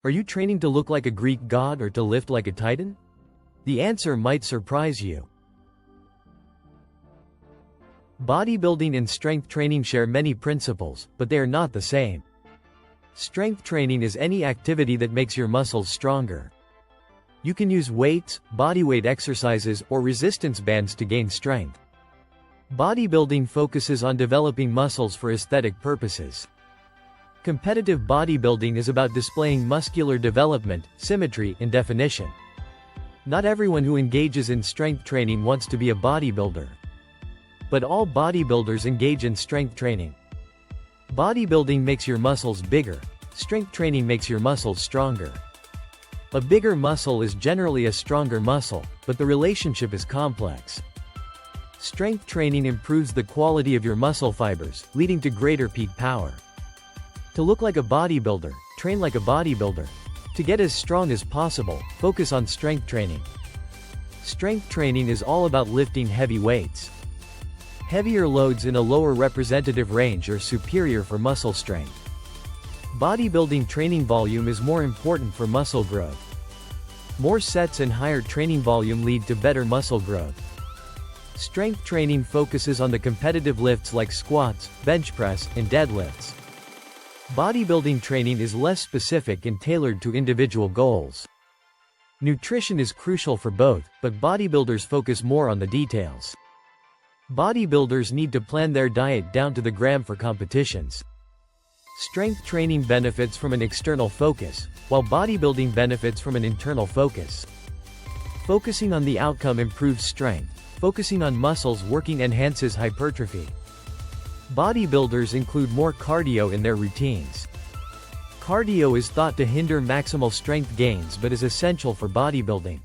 Are you training to look like a Greek god or to lift like a titan? The answer might surprise you. Bodybuilding and strength training share many principles, but they are not the same. Strength training is any activity that makes your muscles stronger. You can use weights, bodyweight exercises, or resistance bands to gain strength. Bodybuilding focuses on developing muscles for aesthetic purposes. Competitive bodybuilding is about displaying muscular development, symmetry, and definition. Not everyone who engages in strength training wants to be a bodybuilder. But all bodybuilders engage in strength training. Bodybuilding makes your muscles bigger. Strength training makes your muscles stronger. A bigger muscle is generally a stronger muscle, but the relationship is complex. Strength training improves the quality of your muscle fibers, leading to greater peak power. To look like a bodybuilder, train like a bodybuilder. To get as strong as possible, focus on strength training. Strength training is all about lifting heavy weights. Heavier loads in a lower representative range are superior for muscle strength. Bodybuilding training volume is more important for muscle growth. More sets and higher training volume lead to better muscle growth. Strength training focuses on the competitive lifts like squats, bench press, and deadlifts. Bodybuilding training is less specific and tailored to individual goals. Nutrition is crucial for both, but bodybuilders focus more on the details. Bodybuilders need to plan their diet down to the gram for competitions. Strength training benefits from an external focus, while bodybuilding benefits from an internal focus. Focusing on the outcome improves strength. Focusing on muscles working enhances hypertrophy. Bodybuilders include more cardio in their routines. Cardio is thought to hinder maximal strength gains but is essential for bodybuilding.